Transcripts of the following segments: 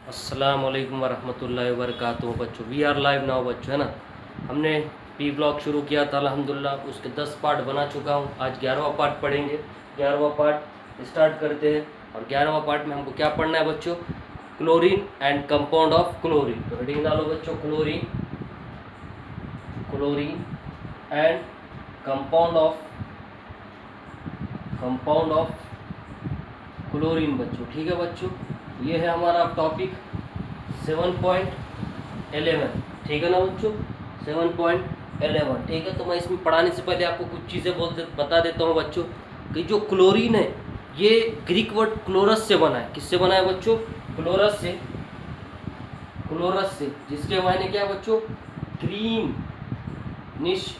अस्सलाम वालेकुम वरहमतुल्लाहि वबरकातुहू बच्चों। वी आर लाइव नाउ बच्चों, है ना। हमने पी ब्लॉग शुरू किया था अल्हम्दुलिल्लाह, उसके 10 पार्ट बना चुका हूँ। आज 11वां पार्ट पढ़ेंगे। 11वां पार्ट स्टार्ट करते हैं। और 11वां पार्ट में हमको क्या पढ़ना है बच्चों? Chlorine and compound of chlorine. तो हेडिंग डालो बच्चों, chlorine, chlorine and compound of chlorine बच्चों। ठीक है बच्चों, ये है हमारा टॉपिक 7.11। ठीक है ना बच्चों, 7.11। ठीक है, तो मैं इसमें पढ़ाने से पहले आपको कुछ चीज़ें बता देता हूँ बच्चों कि जो क्लोरीन है ये ग्रीक वर्ड क्लोरस से बना है। किससे बना है बच्चों? क्लोरस से, जिसके मायने क्या है बच्चों? ग्रीन निश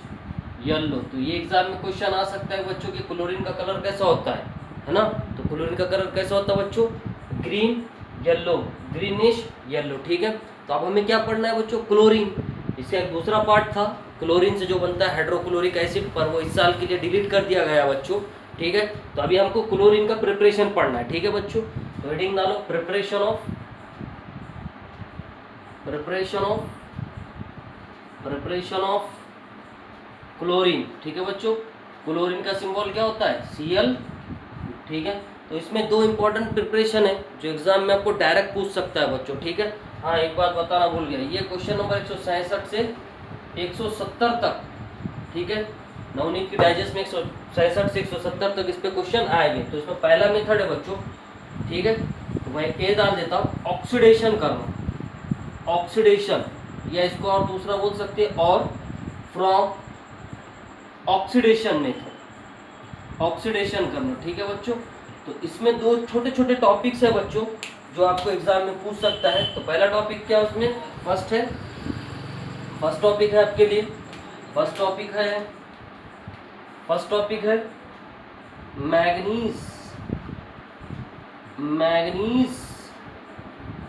येलो। तो ये एग्जाम में क्वेश्चन आ सकता है बच्चों कि क्लोरीन का कलर कैसा होता है ना। तो क्लोरीन का कलर कैसा होता है बच्चों? Green yellow, greenish yellow. ठीक है, तो अब हमें क्या पढ़ना है बच्चों? क्लोरीन। इसका एक दूसरा पार्ट था क्लोरीन से जो बनता है हाइड्रोक्लोरिक एसिड, पर वो इस साल के लिए डिलीट कर दिया गया बच्चों। ठीक है, तो अभी हमको क्लोरीन का प्रिपरेशन पढ़ना है। ठीक है बच्चों, तो हेडिंग डालो, प्रिपरेशन ऑफ क्लोरीन। ठीक है बच्चों, क्लोरीन का सिंबल क्या होता है? Cl। ठीक है, तो इसमें दो इंपॉर्टेंट प्रिपरेशन है जो एग्जाम में आपको डायरेक्ट पूछ सकता है बच्चों। ठीक है, हाँ एक बात बताना भूल गया, ये क्वेश्चन नंबर 166 से 170 तक। ठीक है, नवनीत की डाइजेस्ट में 166 से 170 तक इस पे क्वेश्चन आएंगे। तो इसमें पहला मेथड है बच्चों, ठीक है, तो मैं ए डाल देता हूँ, ऑक्सीडेशन करना। ऑक्सीडेशन, या इसको और दूसरा बोल सकते हैं, और फ्रॉम ऑक्सीडेशन मेथड, ऑक्सीडेशन करना। ठीक है बच्चों, तो इसमें दो छोटे छोटे टॉपिक्स है बच्चों जो आपको एग्जाम में पूछ सकता है। तो पहला टॉपिक क्या उसमें? फर्स्ट टॉपिक है आपके लिए, फर्स्ट टॉपिक है मैग्नीज।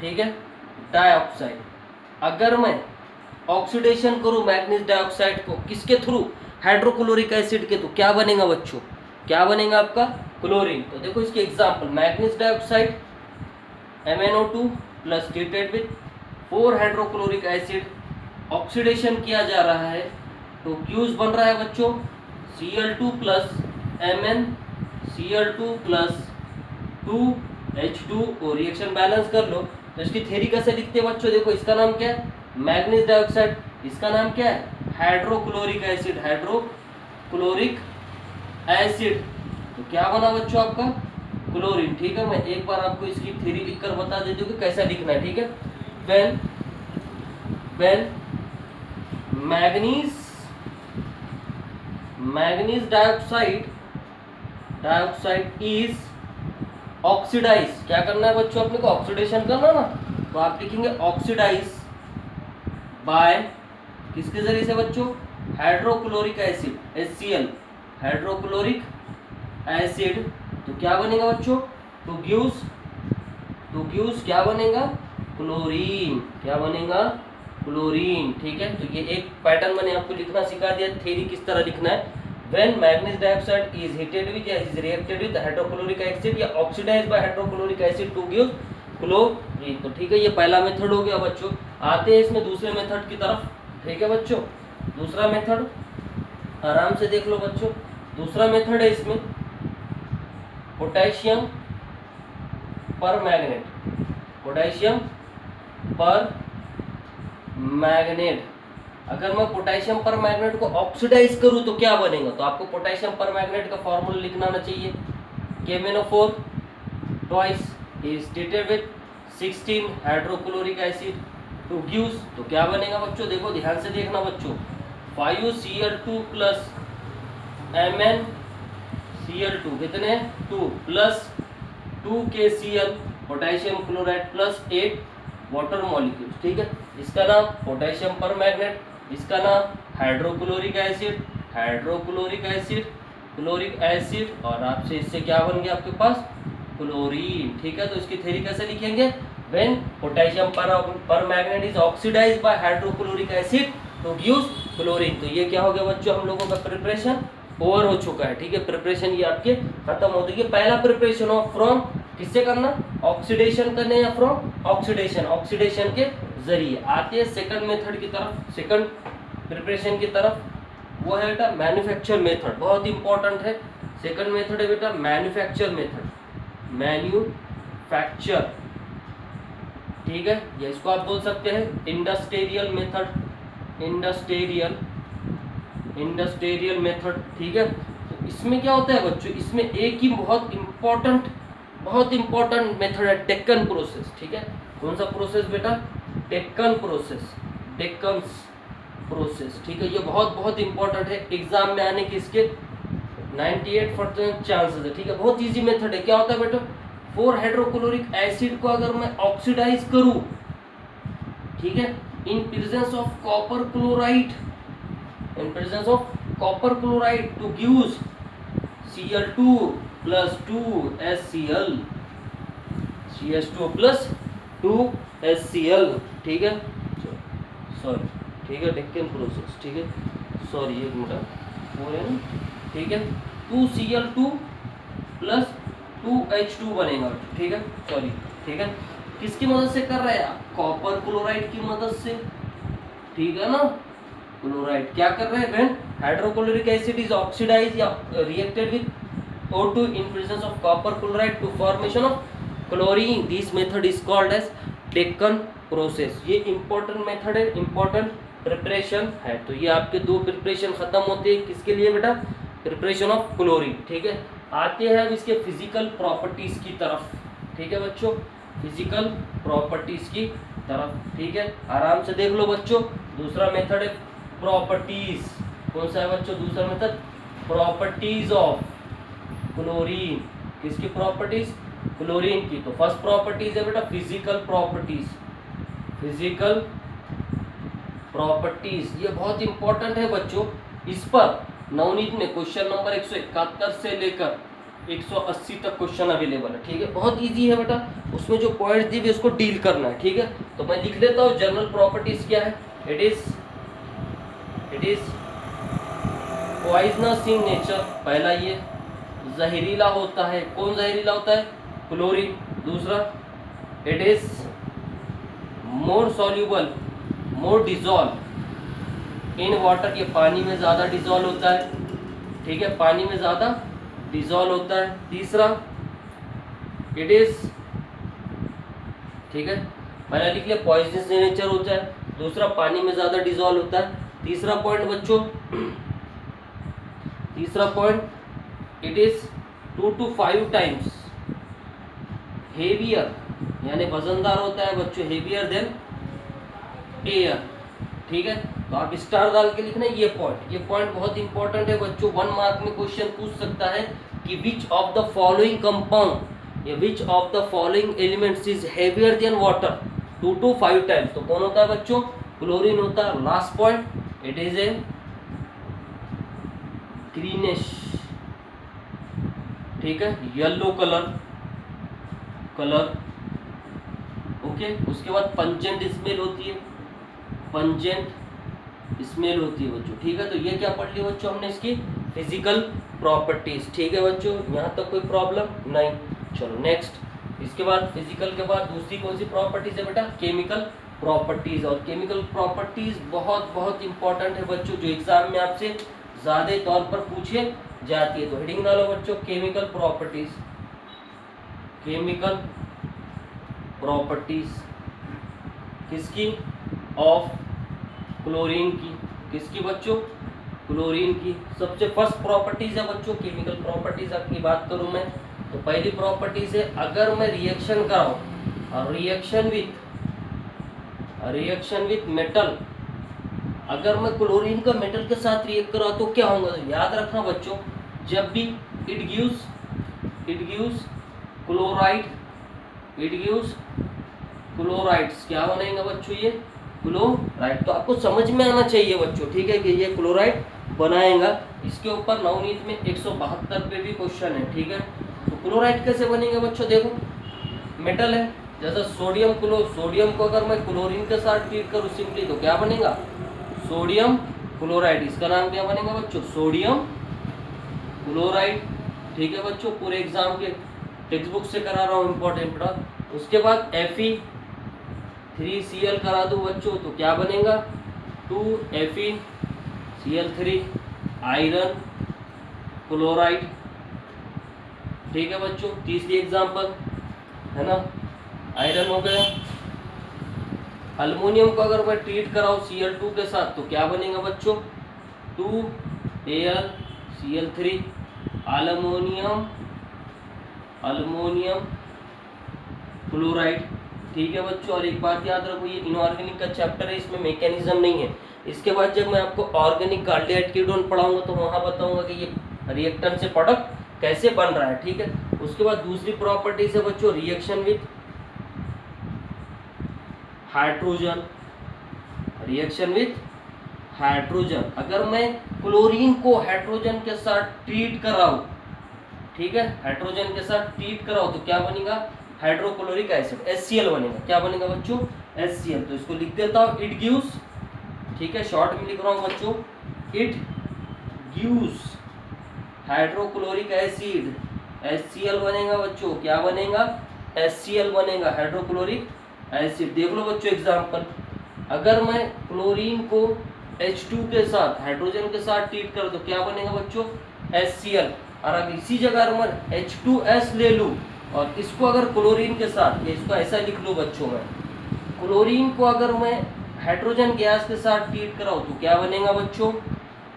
ठीक है, डाइऑक्साइड। अगर मैं ऑक्सीडेशन करूं मैग्नीज डाइऑक्साइड को, किसके थ्रू? हाइड्रोक्लोरिक एसिड के। तो क्या बनेगा बच्चों? क्या बनेगा आपका? क्लोरीन। तो देखो इसके example, manganese dioxide MnO2 plus treated with 4 hydrochloric acid, oxidation किया जा रहा है तो क्यूज बन रहा है बच्चों Cl2 plus Mn, Cl2 plus 2H2 को रिएक्शन बैलेंस कर लो। तो इसकी थ्योरी कैसे लिखते हैं बच्चों? देखो इसका नाम क्या है? Manganese dioxide. इसका नाम क्या है? Hydrochloric acid, hydrochloric acid. तो क्या बना बच्चों आपका? क्लोरीन। ठीक है, मैं एक बार आपको इसकी थ्योरी लिखकर बता देती हूँ कि कैसा लिखना है। ठीक है, when manganese dioxide is oxidise. क्या करना है बच्चों अपने को? ऑक्सीडेशन करना ना। तो आप लिखेंगे ऑक्सीडाइज बाय, किसके जरिए से बच्चों? Hydrochloric acid, HCl, hydrochloric acid. तो क्या बनेगा बच्चों? टू गिव्स क्या बनेगा? क्लोरीन। क्या बनेगा? क्लोरीन। ठीक है, तो ये एक पैटर्न मैंने आपको लिखना सिखा दिया, थ्योरी किस तरह लिखना है। When manganese dioxide is heated with या is reacted with hydrochloric acid या oxidized by hydrochloric acid to give chlorine। तो ठीक है, ये पहला मेथड हो गया बच्चों। आते हैं इसमें दूसरे मेथड की तरफ। ठीक है बच्चों, दूसरा मेथड आराम से देख लो बच्चों। दूसरा मेथड है इसमें पोटेशियम पर मैग्नेट। अगर मैं पोटेशियम पर मैग्नेट को ऑक्सीडाइज करूं तो क्या बनेगा? तो आपको पोटेशियम पर मैग्नेट का फॉर्मूला लिखना आना चाहिए। KMnO4 twice is treated with 16 hydrochloric acid to gives. तो क्या बनेगा बच्चों? देखो ध्यान से देखना बच्चों, 5Cl2 प्लस MnCl2 कितने? 2 plus 2KCl potassium chloride plus 8 water molecules. ठीक है, इसका नाम पोटेशियम पर मैग्नेट, इसका नाम हाइड्रोक्लोरिक एसिड, और आपसे इससे क्या बन गया आपके पास? क्लोरीन। ठीक है, तो इसकी थ्योरी कैसे लिखेंगे? When potassium permanganate is oxidised by hydrochloric acid to gives chlorine. तो ये क्या हो गया बच्चों? हम लोगों का प्रिपरेशन ओवर हो चुका है। ठीक है, प्रिपरेशन ये आपके खत्म हो गई है। पहला प्रिपरेशन ऑफ फ्रॉम किससे करना, ऑक्सीडेशन करने या फ्रॉम ऑक्सीडेशन, ऑक्सीडेशन के जरिए। आते हैं सेकंड मेथड की तरफ, सेकंड प्रिपरेशन की तरफ, वो है बेटा मैन्युफैक्चर मेथड, बहुत इंपॉर्टेंट है। सेकंड मेथड है बेटा मैन्युफैक्चर मेथड, मैन्युफैक्चर, ठीक है, या इसको आप बोल सकते हैं इंडस्ट्रियल मेथड, इंडस्ट्रियल मेथड, ठीक है। तो इसमें क्या होता है बच्चों, इसमें एक ही बहुत इंपॉर्टेंट मेथड है डेक्कन प्रोसेस, ठीक है। कौन सा प्रोसेस बेटा, डेक्कन प्रोसेस, डेक्कन्स प्रोसेस, ठीक है। ये बहुत इंपॉर्टेंट है, एग्जाम में आने के इसके 98% चांसेस है, ठीक है। बहुत इजी मेथड है। क्या होता है बेटा, 4 हाइड्रोक्लोरिक एसिड को अगर मैं ऑक्सीडाइज करूं, ठीक है, in presence of copper chloride, in presence of copper chloride to gives Cl2 plus 2HCl, CH2 plus 2HCl, ठीक है, सॉरी, ठीक है, डेक्कन प्रोसेस, ठीक है, सॉरी एक मिनट वो है ना, ठीक है, 2Cl2 प्लस 2H2 बनेगा, ठीक है, सॉरी, ठीक है। किसकी मदद से कर रहे हैं आप, कॉपर क्लोराइड की मदद से, ठीक है ना। क्लोराइड क्या कर रहे हैं, when hydrochloric acid is oxidize या reacted with O2 in presence of copper chloride to formation of chlorine, this method is called as Deccan process। ये important method है, important preparation है। तो ये आपके दो प्रिपरेशन खत्म होते हैं, किसके लिए बेटा, प्रिपरेशन ऑफ क्लोरीन, ठीक है। आते हैं अब इसके फिजिकल प्रॉपर्टीज की तरफ, ठीक है बच्चों, फिजिकल प्रॉपर्टीज की तरफ, ठीक है। आराम से देख लो बच्चों। दूसरा मेथड है प्रॉपर्टीज, कौन सा है बच्चों दूसरा मेथड, प्रॉपर्टीज ऑफ क्लोरीन, किसकी प्रॉपर्टीज, क्लोरीन की। तो फर्स्ट प्रॉपर्टीज है बेटा फिजिकल प्रॉपर्टीज, फिजिकल प्रॉपर्टीज, ये बहुत इंपॉर्टेंट है बच्चों। इस पर नवनीत में क्वेश्चन नंबर 171 से लेकर 180 तक क्वेश्चन अवेलेबल है, ठीक है। बहुत इजी है बेटा, उसमें जो पॉइंट्स दिए उसको डील करना है, ठीक है। तो मैं लिख लेता हूँ जनरल प्रॉपर्टीज क्या है, it is poisonous in nature, पहला ये जहरीला होता है, कौन जहरीला होता है, क्लोरीन। दूसरा it is more soluble, more dissolve in water, ये पानी में ज़्यादा डिजॉल्व होता है, ठीक है, पानी में ज़्यादा डिजॉल्व होता है। तीसरा इट इज, ठीक है, मैंने लिख लिया पॉइजनस इन नेचर होता है, दूसरा पानी में ज़्यादा डिजॉल्व होता है। तीसरा पॉइंट बच्चों, तीसरा point it is 2 to 5 times heavier, यानी वजनदार होता है बच्चों, हेवियर देन एयर, ठीक है। तो आप स्टार डाल के लिखना ये पॉइंट बहुत इंपॉर्टेंट है बच्चों। 1 मार्क में क्वेश्चन पूछ सकता है कि which of the following compound या which of the following elements is heavier than water 2 to 5 times. तो कौन होता है बच्चों, क्लोरीन होता है। Last point it is a greenish, ठीक है, येलो कलर, ओके। उसके बाद पंजेंट स्मेल होती है, पंजेंट स्मेल होती है बच्चों, ठीक है। तो ये क्या पढ़ लिया बच्चों हमने, इसकी फिजिकल प्रॉपर्टीज, ठीक है बच्चों, यहाँ तक कोई प्रॉब्लम नहीं। चलो नेक्स्ट, इसके बाद फिजिकल के बाद दूसरी कौन सी प्रॉपर्टीज है बेटा, केमिकल प्रॉपर्टीज। और केमिकल प्रॉपर्टीज बहुत इंपॉर्टेंट है बच्चों, जो एग्जाम में आपसे ज़्यादा तौर पर पूछे जाती है। तो हेडिंग डालो बच्चों केमिकल प्रॉपर्टीज, केमिकल प्रॉपर्टीज किसकी, ऑफ क्लोरीन की, किसकी बच्चों, क्लोरीन की। सबसे फर्स्ट प्रॉपर्टीज है बच्चों केमिकल प्रॉपर्टीज की बात करूं मैं, तो पहली प्रॉपर्टीज है अगर मैं रिएक्शन कराऊं और रिएक्शन विथ मेटल, अगर मैं क्लोरीन का मेटल के साथ रिएक्ट करा तो क्या होगा, तो याद रखना बच्चों, जब भी इट गिव्स क्लोराइड्स, क्या बनेगा बच्चों, ये क्लोराइड। तो आपको समझ में आना चाहिए बच्चों, ठीक है, कि ये क्लोराइड बनाएगा। इसके ऊपर नवनीत में 172 पे भी क्वेश्चन है, ठीक है। तो क्लोराइड कैसे बनेगा बच्चों, देखो मेटल है, जैसा सोडियम को अगर मैं क्लोरीन के साथ ट्रीट करूँ सिंपली तो क्या बनेगा, सोडियम क्लोराइड। इसका नाम क्या बनेगा बच्चों, सोडियम क्लोराइड, ठीक है बच्चों। पूरे एग्जाम के टेक्स्ट बुक से करा रहा हूँ, इम्पोर्टेंट। उसके बाद Fe3Cl करा दूँ बच्चों तो क्या बनेगा 2FeCl3 आयरन क्लोराइड। ठीक है बच्चों, तीसरी एग्जांपल है ना, आयरन हो गया। अल्युमिनियम को अगर मैं ट्रीट कराऊँ Cl2 के साथ तो क्या बनेगा बच्चों 2AlCl3 अल्युमिनियम क्लोराइड। ठीक है बच्चों, और एक बात याद रखो, ये इनऑर्गेनिक का चैप्टर है, इसमें मैकेनिज्म नहीं है। इसके बाद जब मैं आपको ऑर्गेनिक कार्डियड कीटोन पढ़ाऊंगा तो वहां बताऊंगा कि ये रिएक्टेंट से प्रोडक्ट कैसे बन रहा है। ठीक है, उसके बाद दूसरी प्रॉपर्टीज है बच्चों रिएक्शन विथ हाइड्रोजन। अगर मैं क्लोरीन को हाइड्रोजन के साथ ट्रीट कराऊं, ठीक है, हाइड्रोजन के साथ ट्रीट कराओ तो क्या बनेगा हाइड्रोक्लोरिक एसिड HCl बनेगा। क्या बनेगा बच्चों HCl। तो इसको लिख देता हूँ इट गिव्स, ठीक है, शॉर्ट में लिख रहा हूँ बच्चों, it gives hydrochloric acid HCl बनेगा बच्चों। क्या बनेगा HCl बनेगा, हाइड्रोक्लोरिक एसिड। देख लो बच्चों एग्जांपल, अगर मैं क्लोरीन को H2 के साथ हाइड्रोजन के साथ ट्रीट कर तो क्या बनेगा बच्चों HCl। और अगर इसी जगह मैं H2S ले लूँ और इसको अगर क्लोरीन के साथ, इसको ऐसा लिख लूँ बच्चों में, क्लोरीन को अगर मैं हाइड्रोजन गैस के साथ ट्रीट कराऊँ तो क्या बनेगा बच्चों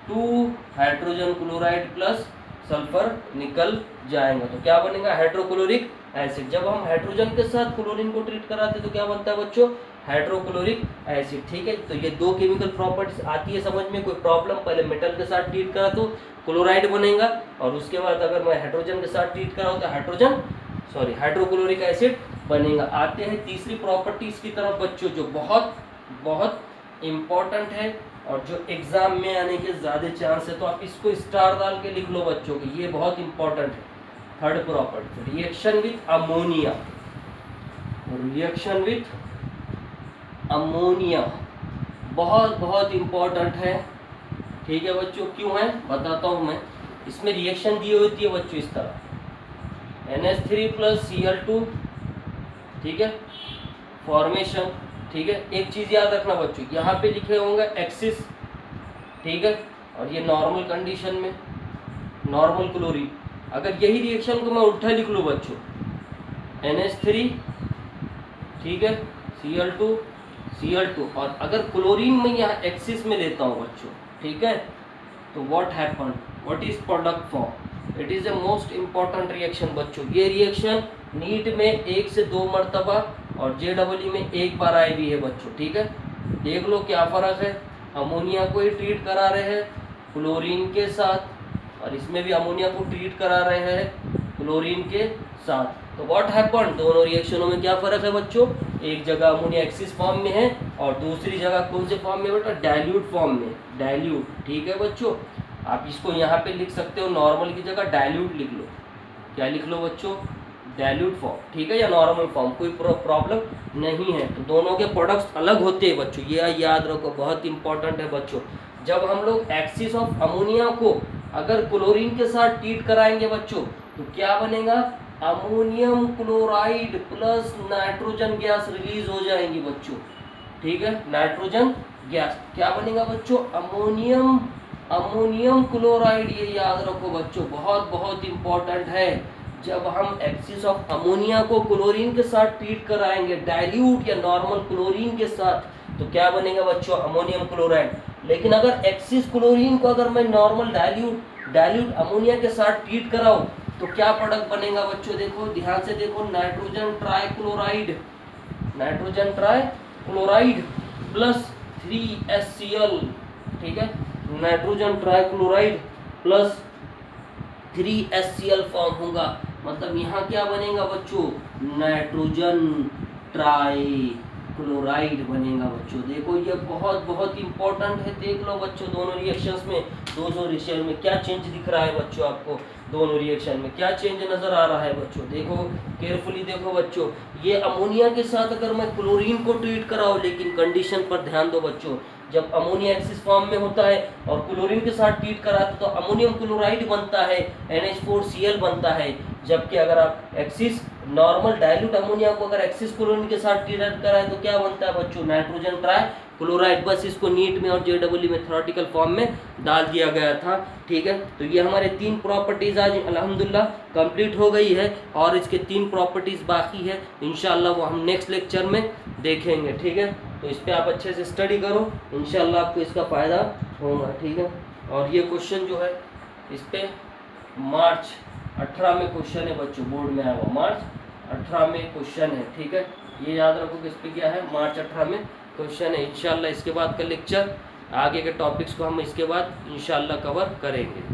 2 हाइड्रोजन क्लोराइड प्लस सल्फर निकल जाएगा तो क्या बनेगा हाइड्रोक्लोरिक एसिड। जब हम हाइड्रोजन के साथ क्लोरीन को ट्रीट कराते तो क्या बनता है बच्चों हाइड्रोक्लोरिक एसिड। ठीक है, तो ये दो केमिकल प्रॉपर्टीज आती है समझ में, कोई प्रॉब्लम, पहले मेटल के साथ ट्रीट करा तो क्लोराइड बनेगा, और उसके बाद अगर मैं हाइड्रोजन के साथ ट्रीट कराऊँ तो हाइड्रोक्लोरिक एसिड बनेगा। आते हैं तीसरी प्रॉपर्टीज की तरफ बच्चों, जो बहुत बहुत इम्पोर्टेंट है और जो एग्जाम में आने के ज़्यादा चांस है, तो आप इसको स्टार डाल के लिख लो बच्चों की, ये बहुत इंपॉर्टेंट है। Third property reaction with ammonia. बहुत बहुत इंपॉर्टेंट है। ठीक है बच्चों, क्यों है बताता हूँ मैं। इसमें रिएक्शन दी होती है बच्चों इस तरह NH3 प्लस Cl2, ठीक है, फॉर्मेशन। ठीक है, एक चीज याद रखना बच्चों, यहाँ पे लिखे होंगे एक्सिस, ठीक है, और ये नॉर्मल कंडीशन में नॉर्मल क्लोरीन। अगर यही रिएक्शन को मैं उल्टा लिख लूँ बच्चों NH3, ठीक है, Cl2 और अगर क्लोरीन में यहाँ एक्सिस में लेता हूँ बच्चों, ठीक है, तो what is product form, it is a most important reaction बच्चों। ये रिएक्शन नीट में 1 से 2 मरतबा और JEE में 1 बार आई हुई है बच्चों। ठीक है, देख लो क्या फ़र्क है, अमोनिया को ही ट्रीट करा रहे हैं क्लोरीन के साथ, और इसमें भी अमोनिया को ट्रीट करा रहे हैं क्लोरीन के साथ। तो व्हाट हैपन, दोनों रिएक्शनों में क्या फ़र्क है बच्चों, एक जगह अमोनिया एक्सिस फॉर्म में है और दूसरी जगह कौन से फॉर्म में बेटा डाइल्यूट फॉर्म में, डाइल्यूट। ठीक है बच्चों, आप इसको यहाँ पे लिख सकते हो, नॉर्मल की जगह डाइल्यूट लिख लो। क्या लिख लो बच्चों डाइल्यूट फॉर्म, ठीक है, या नॉर्मल फॉर्म, कोई प्रॉब्लम नहीं है। तो दोनों के प्रोडक्ट्स अलग होते हैं बच्चों, ये याद रखो, बहुत इंपॉर्टेंट है बच्चों। जब हम लोग एक्सिस ऑफ अमोनिया को अगर क्लोरीन के साथ ट्रीट कराएंगे बच्चों तो क्या बनेगा ammonium chloride plus nitrogen gas release हो जाएंगी बच्चों। ठीक है, नाइट्रोजन गैस क्या बनेगा बच्चों अमोनियम क्लोराइड। ये याद रखो बच्चों, बहुत बहुत इंपॉर्टेंट है। जब हम एक्सिस ऑफ अमोनिया को क्लोरीन के साथ ट्रीट कराएंगे डाइल्यूट या नॉर्मल क्लोरीन के साथ, तो क्या बनेगा बच्चों अमोनियम क्लोराइड। लेकिन अगर एक्सिस क्लोरीन को अगर मैं नॉर्मल डाइल्यूट अमोनिया के साथ ट्रीट कराऊं तो क्या प्रोडक्ट बनेगा बच्चों, देखो ध्यान से देखो, नाइट्रोजन ट्राइक्लोराइड प्लस 3HCl। ठीक है, nitrogen trichloride plus 3HCl form होगा, मतलब यहाँ क्या बनेगा बच्चों नाइट्रोजन ट्राइक्लोराइड बनेगा बच्चों। देखो ये बहुत बहुत इंपॉर्टेंट है, देख लो बच्चों दोनों रिएक्शंस में, दोनों रिएक्शन में क्या चेंज दिख रहा है बच्चों, आपको दोनों रिएक्शन में क्या चेंज नजर आ रहा है बच्चों। देखो केयरफुली देखो बच्चों, ये अमोनिया के साथ अगर मैं क्लोरीन को ट्रीट कराऊं, लेकिन कंडीशन पर ध्यान दो बच्चों, जब अमोनिया एक्सिस फॉर्म में होता है और क्लोरीन के साथ ट्रीट कराते तो अमोनियम क्लोराइड बनता है, NH4Cl बनता है। जबकि अगर आप एक्सिस नॉर्मल डाइल्यूट अमोनिया को अगर एक्सिस क्लोरीन के साथ ट्रीट कराए तो क्या बनता है बच्चों, नाइट्रोजन ट्राई क्लोराइड। बस इसको नीट में और JEE में थ्योरेटिकल फॉर्म में डाल दिया गया था। ठीक है, तो ये हमारे 3 प्रॉपर्टीज आज अल्हम्दुलिल्लाह कंप्लीट हो गई है और इसके 3 प्रॉपर्टीज बाकी है, इंशाल्लाह वो हम नेक्स्ट लेक्चर में देखेंगे। ठीक है, तो इस पर आप अच्छे से स्टडी करो, इंशाल्लाह आपको इसका फ़ायदा होगा। ठीक है, और ये क्वेश्चन जो है इस पर मार्च 18 में क्वेश्चन है बच्चों, बोर्ड में आया हुआ मार्च 18 में क्वेश्चन है। ठीक है, ये याद रखो कि इस पर क्या है, मार्च 18 में क्वेश्चन है। इंशाल्लाह इसके बाद का लेक्चर आगे के टॉपिक्स को हम इसके बाद इंशाल्लाह कवर करेंगे।